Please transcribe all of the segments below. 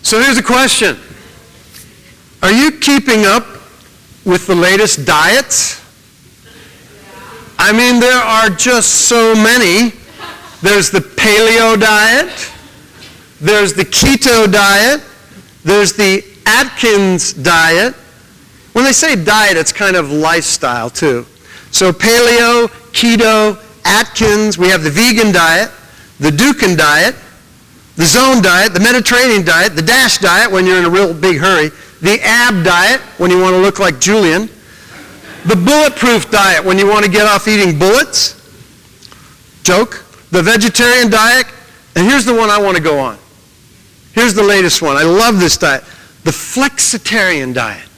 So here's a question. Are you keeping up with the latest diets? I mean, there are just so many. There's the paleo diet. There's the keto diet. There's the Atkins diet. When they say diet, it's kind of lifestyle too. So paleo, keto, Atkins, we have the vegan diet, the Dukan diet, the zone diet, the Mediterranean diet, the DASH diet when you're in a real big hurry, the AB diet when you want to look like Julian, the bulletproof diet when you want to get off eating bullets, joke, the vegetarian diet, and here's the one I want to go on. Here's the latest one. I love this diet. The flexitarian diet.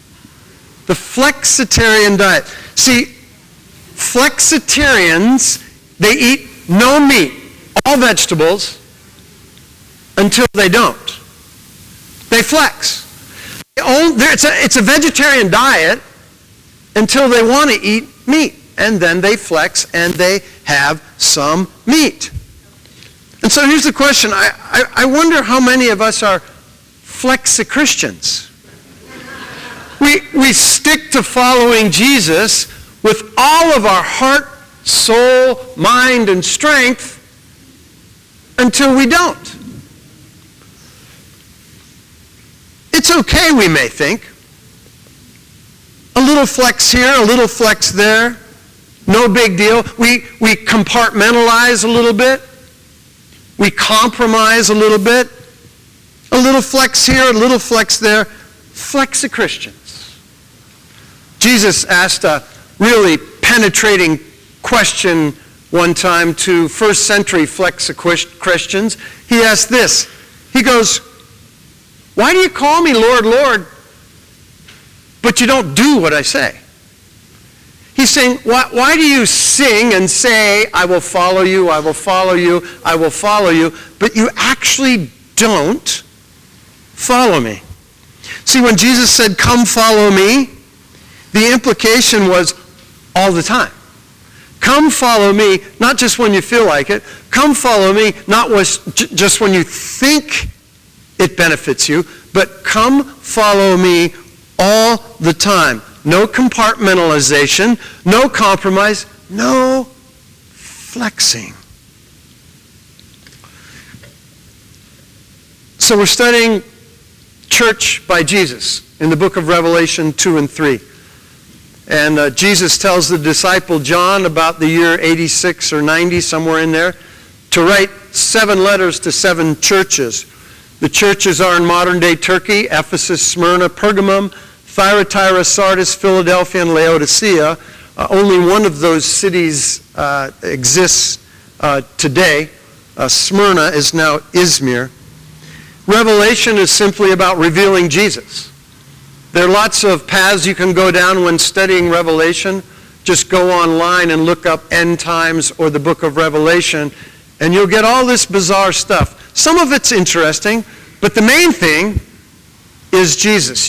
The flexitarian diet. See, flexitarians, they eat no meat, all vegetables, until they don't. They flex. It's a vegetarian diet until they want to eat meat. And then they flex and they have some meat. And so here's the question. I wonder how many of us are flexi-Christians. We stick to following Jesus with all of our heart, soul, mind, and strength until we don't. It's okay, we may think. A little flex here, a little flex there. No big deal. We compartmentalize a little bit. We compromise a little bit. A little flex here, a little flex there. Flexi-Christians. Jesus asked a really penetrating question one time to first century flexi-Christians. He asked this. He goes, "Why do you call me Lord, Lord, but you don't do what I say?" He's saying, why do you sing and say, "I will follow you, I will follow you, I will follow you," but you actually don't follow me? See, when Jesus said, "Come follow me," the implication was all the time. Come follow me, not just when you feel like it. Come follow me, not just when you think it benefits you, but come follow me all the time. No compartmentalization, no compromise, no flexing. So we're studying church by Jesus in the book of Revelation 2 and 3. And Jesus tells the disciple John about the year 86 or 90, somewhere in there, to write 7 letters to 7 churches. The churches are in modern-day Turkey: Ephesus, Smyrna, Pergamum, Thyatira, Sardis, Philadelphia, and Laodicea. Only one of those cities exists today. Smyrna is now Izmir. Revelation is simply about revealing Jesus. There are lots of paths you can go down when studying Revelation. Just go online and look up End Times or the book of Revelation, and you'll get all this bizarre stuff. Some of it's interesting, but the main thing is Jesus.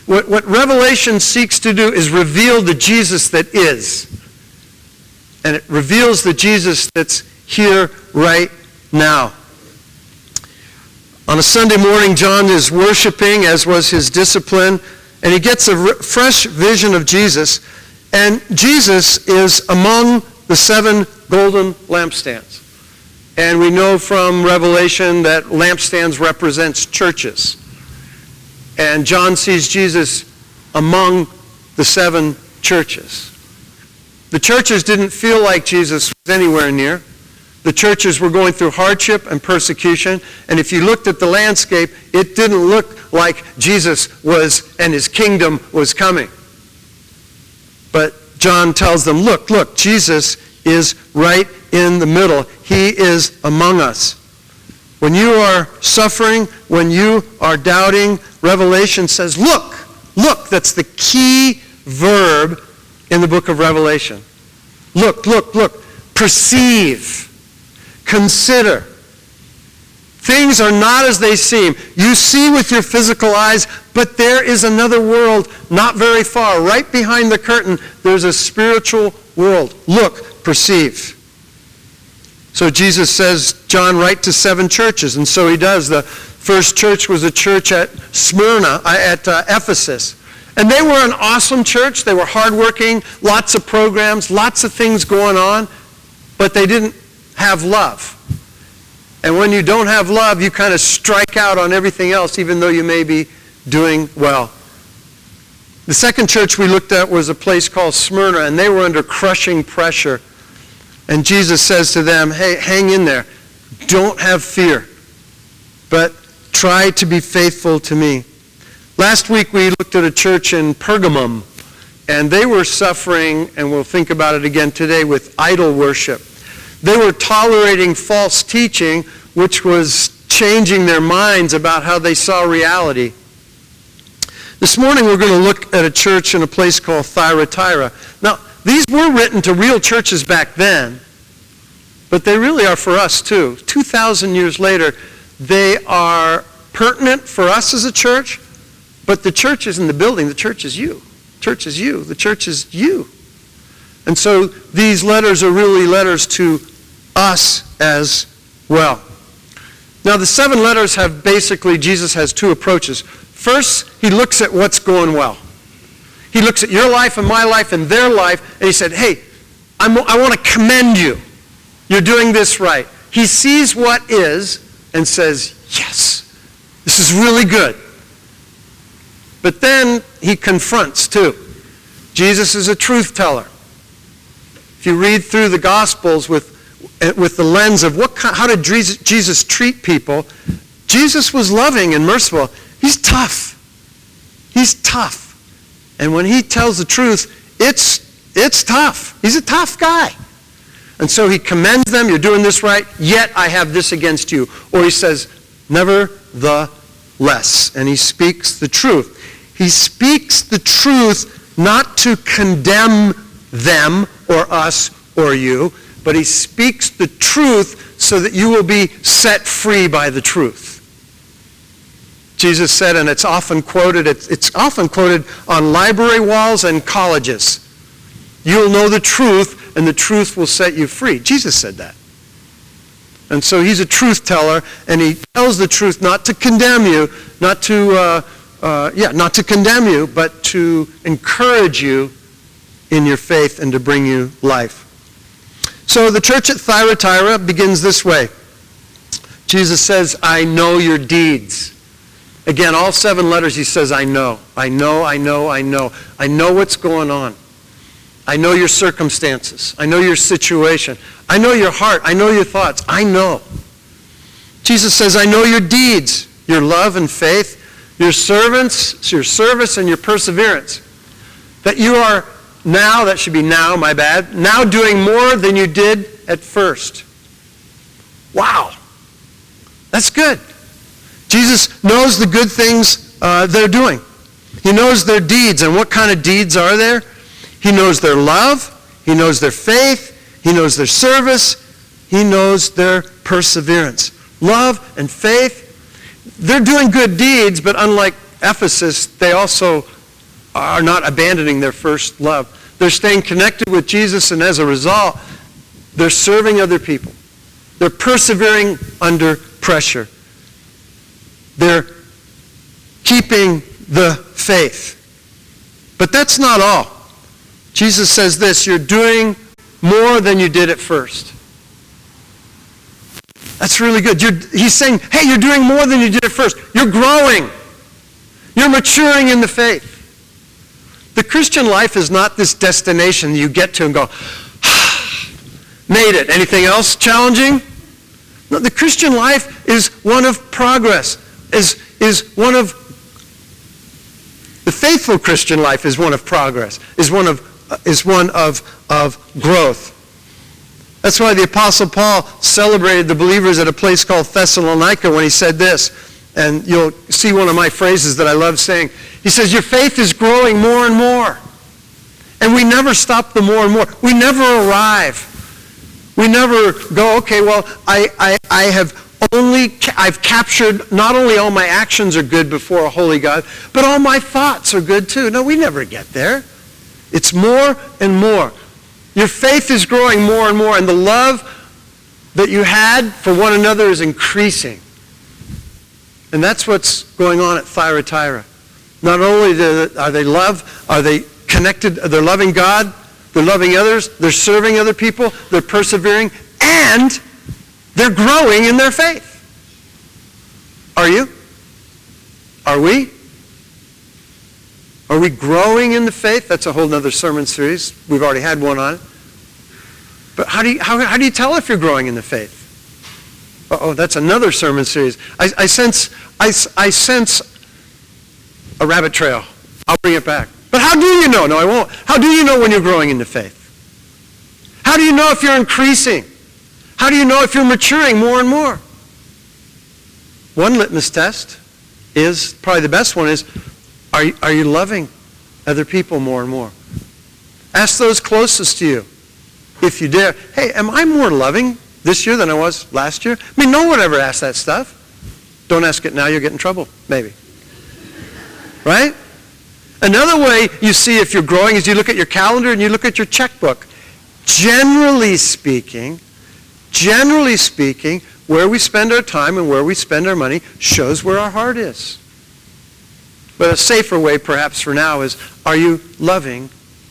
What Revelation seeks to do is reveal the Jesus that is. And it reveals the Jesus that's here right now. On a Sunday morning, John is worshiping, as was his discipline, and he gets a fresh vision of Jesus. And Jesus is among the 7 golden lampstands. And we know from Revelation that lampstands represents churches. And John sees Jesus among the 7 churches. The churches didn't feel like Jesus was anywhere near. The churches were going through hardship and persecution. And if you looked at the landscape, it didn't look like Jesus was and his kingdom was coming. But John tells them, look, Jesus is right in the middle. He is among us. When you are suffering, when you are doubting, Revelation says, look. That's the key verb in the book of Revelation. Look. Perceive. Consider. Things are not as they seem. You see with your physical eyes, but there is another world not very far. Right behind the curtain, there's a spiritual world. Look, perceive. So Jesus says, John, write to 7 churches, and so he does. The first church was a church at Smyrna, at Ephesus. And they were an awesome church. They were hardworking, lots of programs, lots of things going on, but they didn't have love. And when you don't have love, you kind of strike out on everything else, even though you may be doing well. The second church we looked at was a place called Smyrna, and they were under crushing pressure. And Jesus says to them, hey, hang in there. Don't have fear, but try to be faithful to me. Last week we looked at a church in Pergamum, and they were suffering, and we'll think about it again today, with idol worship. They were tolerating false teaching, which was changing their minds about how they saw reality. This morning we're going to look at a church in a place called Thyatira. Now, these were written to real churches back then, but they really are for us too. 2,000 years later, they are pertinent for us as a church, but the church isn't the building, the church is you. The church is you. The church is you. And so these letters are really letters to us as well. Now the 7 letters have basically, Jesus has 2 approaches. First, he looks at what's going well. He looks at your life and my life and their life, and he said, hey, I want to commend you. You're doing this right. He sees what is and says, yes, this is really good. But then he confronts too. Jesus is a truth teller. If you read through the Gospels with the lens of how did Jesus treat people, Jesus was loving and merciful. He's tough. He's tough. And when he tells the truth, it's tough. He's a tough guy. And so he commends them, you're doing this right, yet I have this against you. Or he says, nevertheless. And he speaks the truth. He speaks the truth not to condemn them or us or you, but he speaks the truth so that you will be set free by the truth. Jesus said, and it's often quoted on library walls and colleges, you'll know the truth and the truth will set you free. Jesus said that. And so he's a truth teller, and he tells the truth not to condemn you, not to condemn you, but to encourage you in your faith and to bring you life. So the church at Thyatira begins this way. Jesus says, I know your deeds. Again, all 7 letters he says, I know. I know. I know what's going on. I know your circumstances. I know your situation. I know your heart. I know your thoughts. I know. Jesus says, I know your deeds, your love and faith, your service, and your perseverance. That you are now, that should be now, my bad, now doing more than you did at first. Wow. That's good. Jesus knows the good things they're doing. He knows their deeds. And what kind of deeds are there? He knows their love. He knows their faith. He knows their service. He knows their perseverance. Love and faith. They're doing good deeds, but unlike Ephesus, they also are not abandoning their first love. They're staying connected with Jesus, and as a result, they're serving other people. They're persevering under pressure. They're keeping the faith. But that's not all. Jesus says this, you're doing more than you did at first. That's really good. He's saying, hey, you're doing more than you did at first. You're growing. You're maturing in the faith. The Christian life is not this destination you get to and go, made it. Anything else challenging? No, the Christian life is one of progress. Is one of the faithful Christian life is one of progress. Is one of growth. That's why the Apostle Paul celebrated the believers at a place called Thessalonica when he said this. And you'll see one of my phrases that I love saying. He says, your faith is growing more and more. And we never stop the more and more. We never arrive. We never go, okay, well, I've captured, not only all my actions are good before a holy God, but all my thoughts are good too. No, we never get there. It's more and more. Your faith is growing more and more, and the love that you had for one another is increasing. And that's what's going on at Thyatira. Not only are they connected, they're loving God, they're loving others, they're serving other people, they're persevering, and they're growing in their faith. Are you? Are we? Are we growing in the faith? That's a whole other sermon series. We've already had one on it. But how do you tell if you're growing in the faith? Uh-oh, that's another sermon series. I sense a rabbit trail. I'll bring it back. But how do you know? No, I won't. How do you know when you're growing in the faith? How do you know if you're increasing? How do you know if you're maturing more and more? One litmus test is, probably the best one is, are you loving other people more and more? Ask those closest to you, if you dare. Hey, am I more loving this year than I was last year? I mean, no one ever asks that stuff. Don't ask it now, you'll get in trouble, maybe. Right? Another way you see if you're growing is you look at your calendar and you look at your checkbook. Generally speaking, where we spend our time and where we spend our money shows where our heart is. But a safer way, perhaps for now, is, are you loving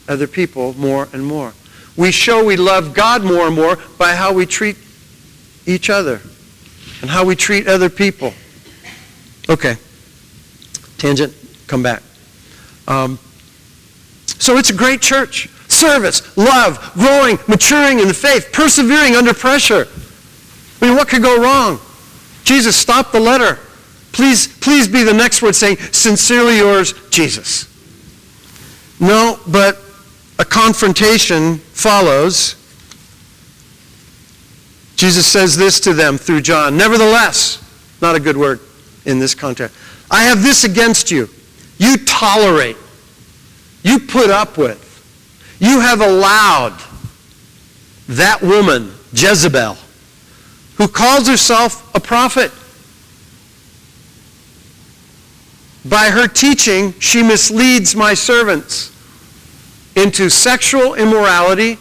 other people more and more? We show we love God more and more by how we treat each other and how we treat other people. Okay. Tangent. Come back. So it's a great church. Service, love, growing, maturing in the faith, persevering under pressure. I mean, what could go wrong? Jesus, stop the letter. Please be the next word saying, sincerely yours, Jesus. No, but a confrontation follows. Jesus says this to them through John. Nevertheless, not a good word in this context. I have this against you. You tolerate. You put up with. You have allowed that woman, Jezebel, who calls herself a prophet. By her teaching, she misleads my servants into sexual immorality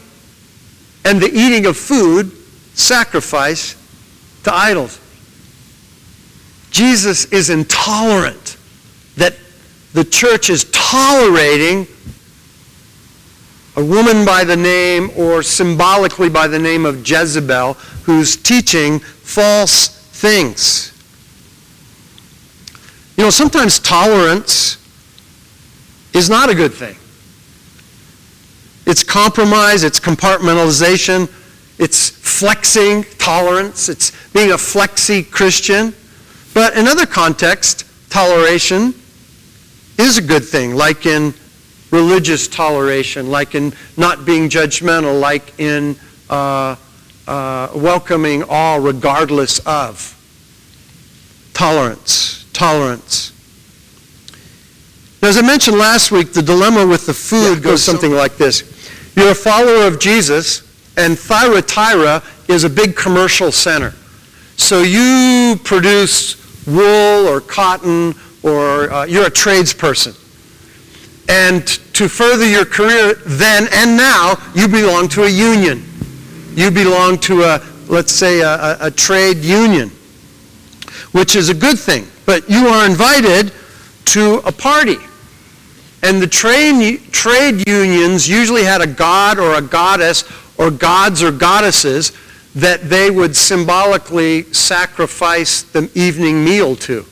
and the eating of food sacrificed to idols. Jesus is intolerant that the church is tolerating a woman by the name, or symbolically by the name of Jezebel, who's teaching false things. You know, sometimes tolerance is not a good thing. It's compromise, it's compartmentalization, it's flexing tolerance, it's being a flexy Christian. But in other contexts, toleration is a good thing, like in religious toleration, like in not being judgmental, like in welcoming all regardless of. Tolerance. Now, as I mentioned last week, the dilemma with the food goes something like this. You're a follower of Jesus, and Thyatira is a big commercial center. So you produce wool or cotton, or you're a tradesperson. And to further your career then and now, you belong to a union. You belong to let's say, a trade union, which is a good thing. But you are invited to a party. And the trade unions usually had a god or a goddess, or gods or goddesses, that they would symbolically sacrifice the evening meal to.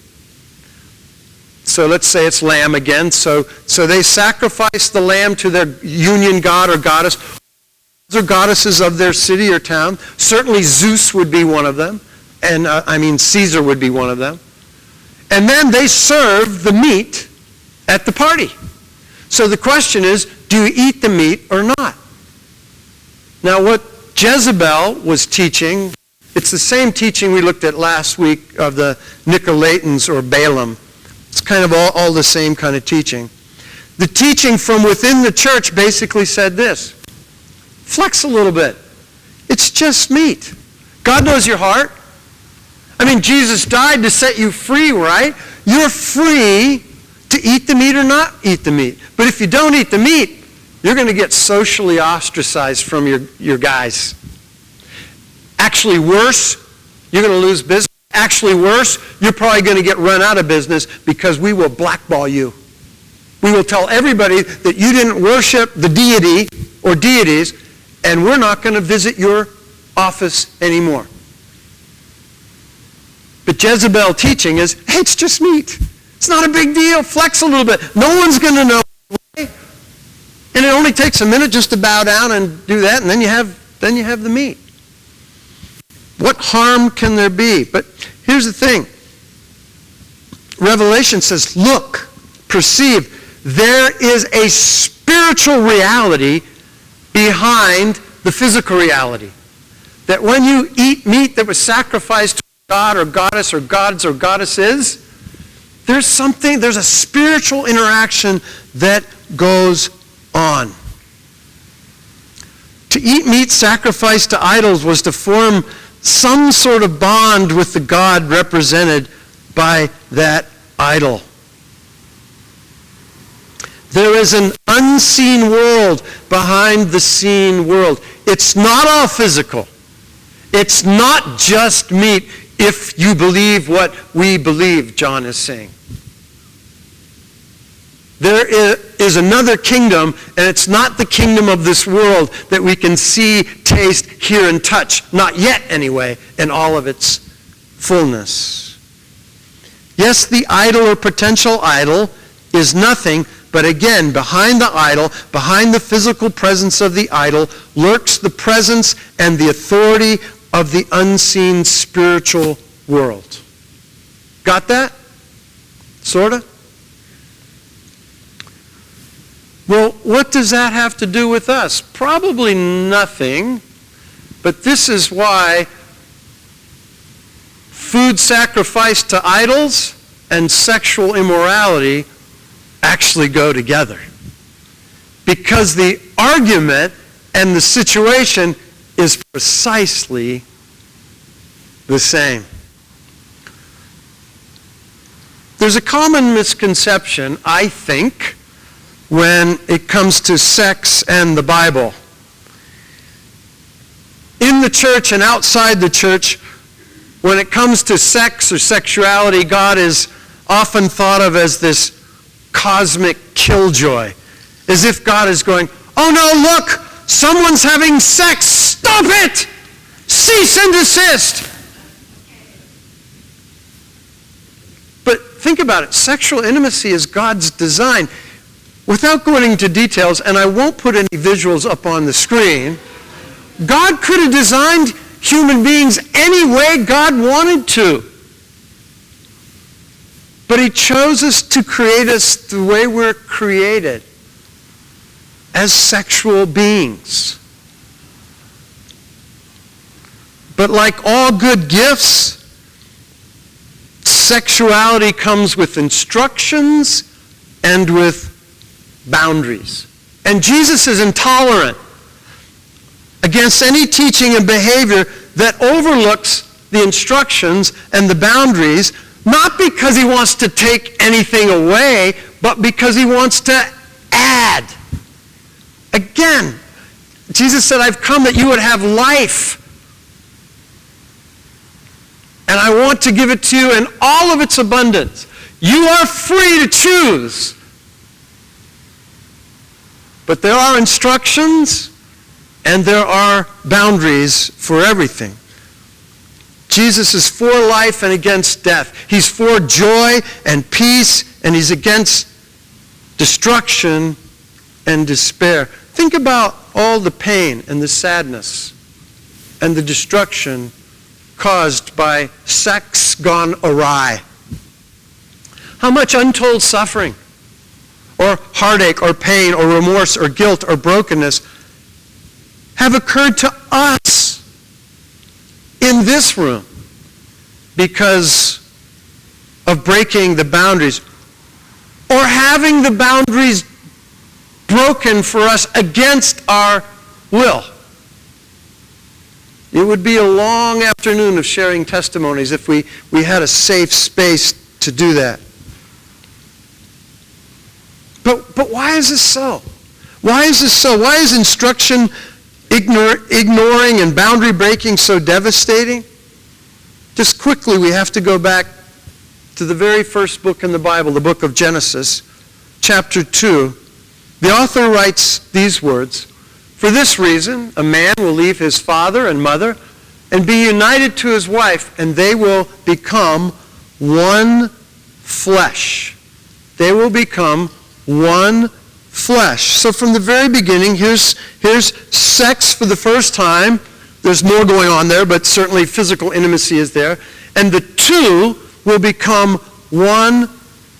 So let's say it's lamb again. So they sacrifice the lamb to their union god or goddess, or goddesses of their city or town. Certainly Zeus would be one of them. And Caesar would be one of them. And then they serve the meat at the party. So the question is, do you eat the meat or not? Now what Jezebel was teaching, it's the same teaching we looked at last week of the Nicolaitans or Balaam. It's kind of all the same kind of teaching. The teaching from within the church basically said this: flex a little bit. It's just meat. God knows your heart. I mean, Jesus died to set you free, right? You're free to eat the meat or not eat the meat. But if you don't eat the meat, you're going to get socially ostracized from your guys. Actually worse, you're going to lose business. Actually worse, you're probably going to get run out of business because we will blackball you. We will tell everybody that you didn't worship the deity or deities, and we're not going to visit your office anymore. But Jezebel teaching is, hey, it's just meat. It's not a big deal. Flex a little bit. No one's going to know. And it only takes a minute just to bow down and do that, and then you have the meat. What harm can there be? But here's the thing. Revelation says, look, perceive, there is a spiritual reality behind the physical reality. That when you eat meat that was sacrificed to a god or goddess or gods or goddesses, there's a spiritual interaction that goes on. To eat meat sacrificed to idols was to form some sort of bond with the God represented by that idol. There is an unseen world behind the seen world. It's not all physical. It's not just meat, if you believe what we believe, John is saying. There is another kingdom, and it's not the kingdom of this world that we can see, taste, hear, and touch. Not yet, anyway, in all of its fullness. Yes, the idol or potential idol is nothing, but again, behind the idol, behind the physical presence of the idol, lurks the presence and the authority of the unseen spiritual world. Got that? Sorta? Well, what does that have to do with us? Probably nothing, but this is why food sacrificed to idols and sexual immorality actually go together. Because the argument and the situation is precisely the same. There's a common misconception, I think, when it comes to sex and the Bible. In the church and outside the church, when it comes to sex or sexuality, God is often thought of as this cosmic killjoy. As if God is going, oh no, look, someone's having sex, stop it! Cease and desist! But think about it, sexual intimacy is God's design. Without going into details, and I won't put any visuals up on the screen, God could have designed human beings any way God wanted to. But he chose us to create us the way we're created, as sexual beings. But like all good gifts, sexuality comes with instructions and with boundaries. And Jesus is intolerant against any teaching and behavior that overlooks the instructions and the boundaries, not because he wants to take anything away, but because he wants to add. Again, Jesus said, I've come that you would have life. And I want to give it to you in all of its abundance. You are free to choose. But there are instructions and there are boundaries for everything. Jesus is for life and against death. He's for joy and peace, and he's against destruction and despair. Think about all the pain and the sadness and the destruction caused by sex gone awry. How much untold suffering or heartache or pain or remorse or guilt or brokenness have occurred to us in this room because of breaking the boundaries or having the boundaries broken for us against our will. It would be a long afternoon of sharing testimonies if we had a safe space to do that. But why is this so? Why is this so? Why is instruction ignoring and boundary breaking so devastating? Just quickly, we have to go back to the very first book in the Bible, the book of Genesis, chapter 2. The author writes these words, "For this reason, a man will leave his father and mother and be united to his wife, and they will become one flesh." They will become one flesh. So from the very beginning, here's sex for the first time. There's more going on there, but certainly physical intimacy is there. And the two will become one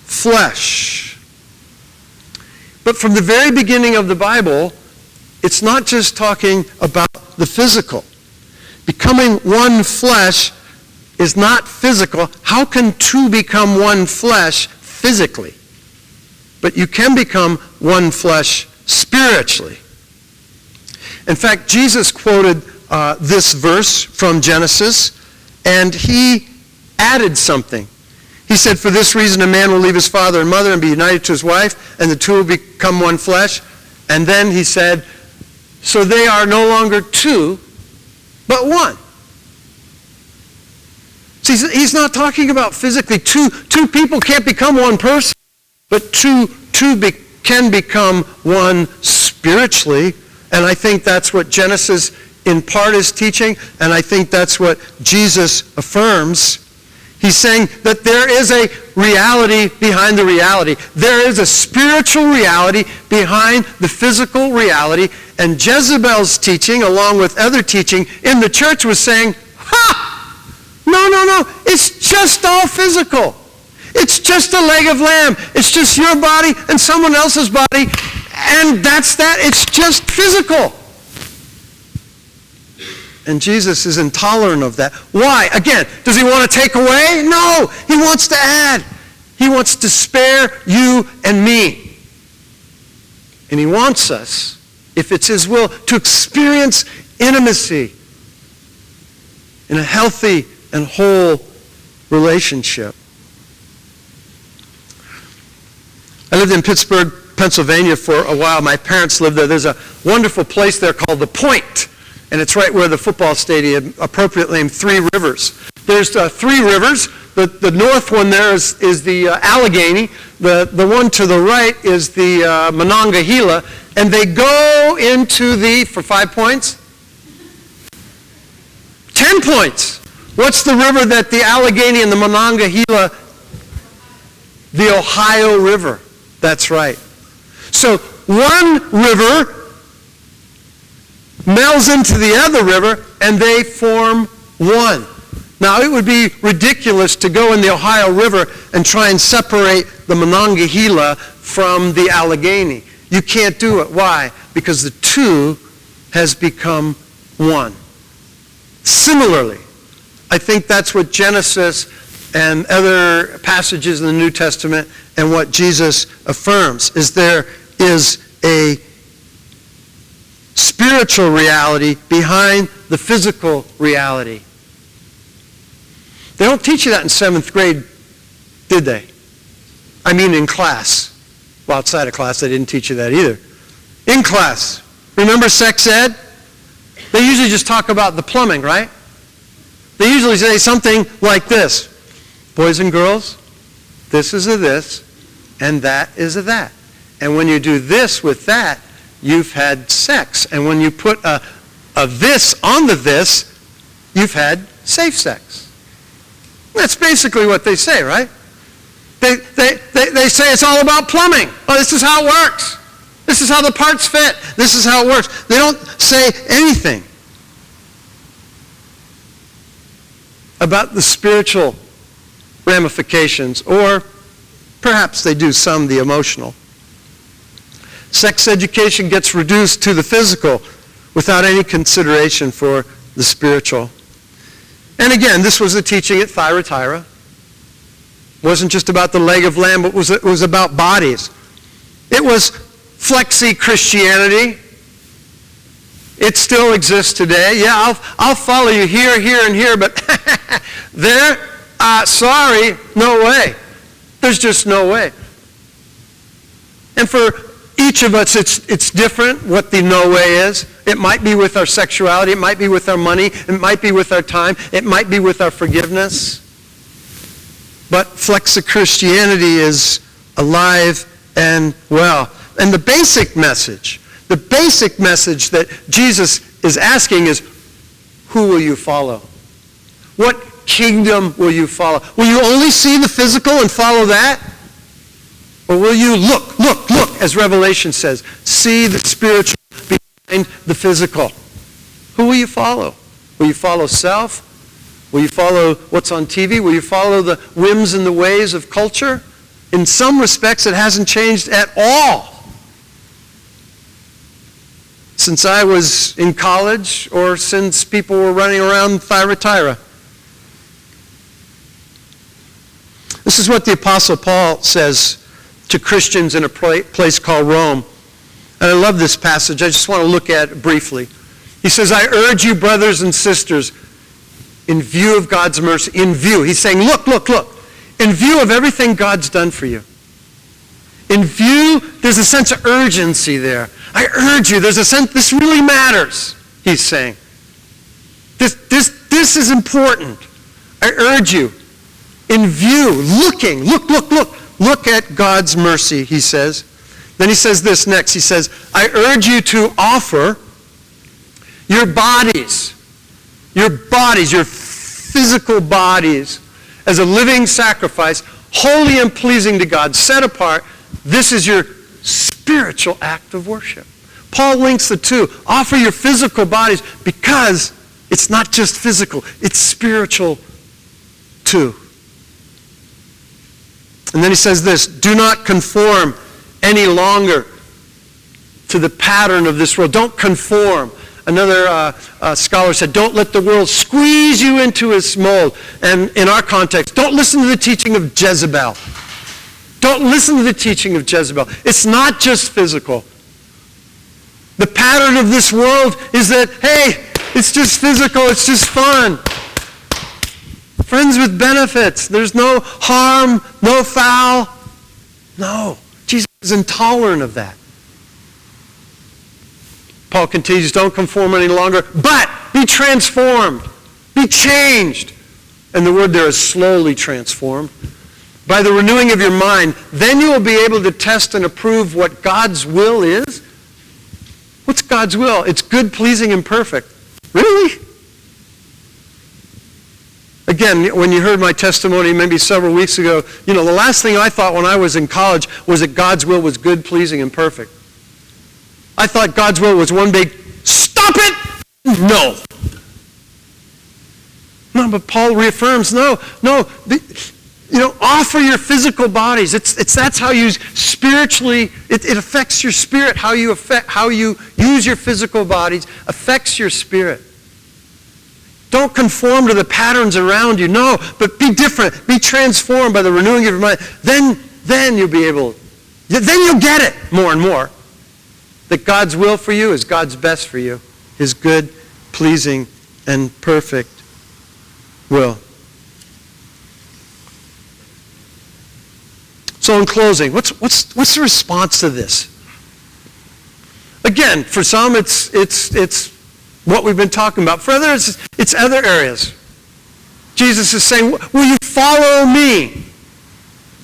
flesh. But from the very beginning of the Bible, it's not just talking about the physical. Becoming one flesh is not physical. How can two become one flesh physically? But you can become one flesh spiritually. In fact, Jesus quoted this verse from Genesis, and he added something. He said, "For this reason a man will leave his father and mother and be united to his wife, and the two will become one flesh." And then he said, "So they are no longer two, but one." See, he's not talking about physically. Two people can't become one person, but two can become one spiritually. And I think that's what Genesis in part is teaching, and I think that's what Jesus affirms. He's saying that there is a reality behind the reality. There is a spiritual reality behind the physical reality. And Jezebel's teaching, along with other teaching in the church, was saying, no, it's just all physical. It's just a leg of lamb. It's just your body and someone else's body, and that's that. It's just physical. And Jesus is intolerant of that. Why? Again, does he want to take away? No, he wants to add. He wants to spare you and me. And he wants us, if it's his will, to experience intimacy in a healthy and whole relationship. I lived in Pittsburgh, Pennsylvania for a while. My parents lived there. There's a wonderful place there called The Point. And it's right where the football stadium, appropriately named Three Rivers. There's three rivers. The north one there is the Allegheny. The one to the right is the Monongahela. And they go into for 5 points? 10 points. What's the river that the Allegheny and the Monongahela? The Ohio River. That's right. So one river melds into the other river, and they form one. Now, it would be ridiculous to go in the Ohio River and try and separate the Monongahela from the Allegheny. You can't do it. Why? Because the two has become one. Similarly, I think that's what Genesis and other passages in the New Testament and what Jesus affirms, is there is a spiritual reality behind the physical reality. They don't teach you that in 7th grade, did they? I mean in class. Well, outside of class, they didn't teach you that either. In class. Remember sex ed? They usually just talk about the plumbing, right? They usually say something like this. Boys and girls, this is a this, and that is a that. And when you do this with that, you've had sex. And when you put a this on the this, you've had safe sex. That's basically what they say, right? They say it's all about plumbing. Oh, this is how it works. This is how the parts fit. This is how it works. They don't say anything about the spiritual ramifications, or perhaps they do some the emotional. Sex education gets reduced to the physical without any consideration for the spiritual. And again, this was the teaching at Thyatira. It wasn't just about the leg of lamb, but it was about bodies. It was flexi Christianity. It still exists today. Yeah, I'll follow you here, here, and here, but there, sorry, no way. There's just no way. And for each of us, it's different what the no way is. It might be with our sexuality. It might be with our money. It might be with our time. It might be with our forgiveness. But Flexa Christianity is alive and well. And the basic message that Jesus is asking is, who will you follow? What kingdom will you follow? Will you only see the physical and follow that? Or will you look, as Revelation says, see the spiritual behind the physical? Who will you follow? Will you follow self? Will you follow what's on TV? Will you follow the whims and the ways of culture? In some respects, it hasn't changed at all since I was in college or since people were running around Thyatira. This is what the Apostle Paul says to Christians in a place called Rome. And I love this passage. I just want to look at it briefly. He says, I urge you, brothers and sisters, in view of God's mercy, he's saying, look, in view of everything God's done for you. In view, there's a sense of urgency there. I urge you, there's a sense, this really matters, he's saying. This is important. I urge you, in view, look at God's mercy, he says. Then he says this next. He says, I urge you to offer your bodies, your physical bodies, as a living sacrifice, holy and pleasing to God, set apart. This is your spiritual act of worship. Paul links the two. Offer your physical bodies because it's not just physical, it's spiritual too. And then he says this, do not conform any longer to the pattern of this world. Don't conform. Another scholar said, don't let the world squeeze you into its mold. And in our context, don't listen to the teaching of Jezebel. Don't listen to the teaching of Jezebel. It's not just physical. The pattern of this world is that, hey, it's just physical, it's just fun. Friends with benefits. There's no harm, no foul. No. Jesus is intolerant of that. Paul continues, don't conform any longer, but be transformed. Be changed. And the word there is slowly transformed. By the renewing of your mind, then you will be able to test and approve what God's will is. What's God's will? It's good, pleasing, and perfect. Really? Again, when you heard my testimony maybe several weeks ago, the last thing I thought when I was in college was that God's will was good, pleasing, and perfect. I thought God's will was one big, stop it! No. No, but Paul reaffirms, no. Offer your physical bodies. That's how you spiritually, it affects your spirit. How you use your physical bodies affects your spirit. Don't conform to the patterns around you. No, but be different. Be transformed by the renewing of your mind. Then you'll be able, then you'll get it more and more. That God's will for you is God's best for you. His good, pleasing, and perfect will. So in closing, what's the response to this? Again, for some it's what we've been talking about. For others, it's other areas. Jesus is saying, will you follow me?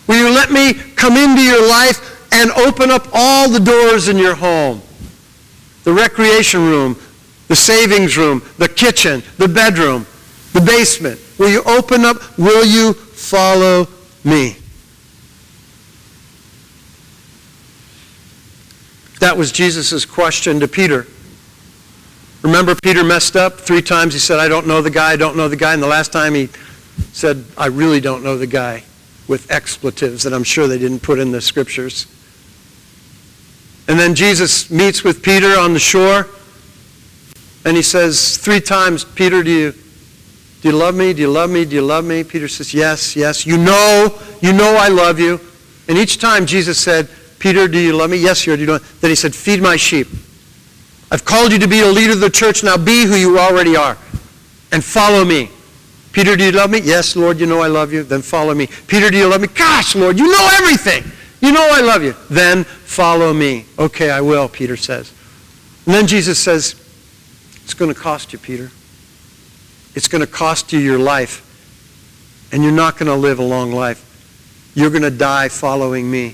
Will you let me come into your life and open up all the doors in your home? The recreation room, the savings room, the kitchen, the bedroom, the basement. Will you open up? Will you follow me? That was Jesus' question to Peter. Remember, Peter messed up 3 times. He said, I don't know the guy, I don't know the guy. And the last time he said, I really don't know the guy, with expletives that I'm sure they didn't put in the scriptures. And then Jesus meets with Peter on the shore. And he says 3 times, Peter, do you love me? Do you love me? Do you love me? Peter says, yes, yes. You know I love you. And each time Jesus said, Peter, do you love me? Yes, Lord, you do. Then he said, feed my sheep. I've called you to be a leader of the church. Now be who you already are. And follow me. Peter, do you love me? Yes, Lord, you know I love you. Then follow me. Peter, do you love me? Gosh, Lord, you know everything. You know I love you. Then follow me. Okay, I will, Peter says. And then Jesus says, It's going to cost you, Peter. It's going to cost you your life. And you're not going to live a long life. You're going to die following me.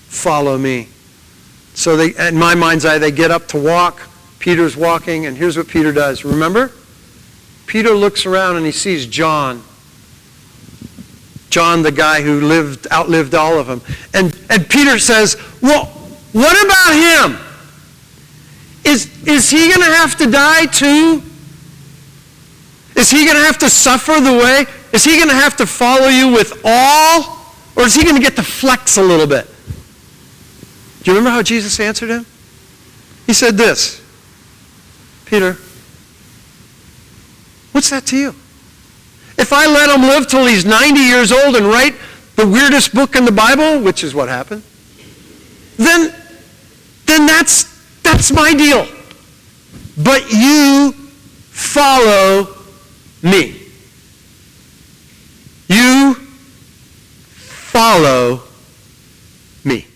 Follow me. So they, in my mind's eye, they get up to walk. Peter's walking, and here's what Peter does. Remember? Peter looks around and he sees John. John, the guy who outlived all of them. And Peter says, well, what about him? Is he going to have to die too? Is he going to have to suffer the way? Is he going to have to follow you with all? Or is he going to get to flex a little bit? Do you remember how Jesus answered him? He said this, Peter, what's that to you? If I let him live till he's 90 years old and write the weirdest book in the Bible, which is what happened, then that's my deal. But you follow me. You follow me.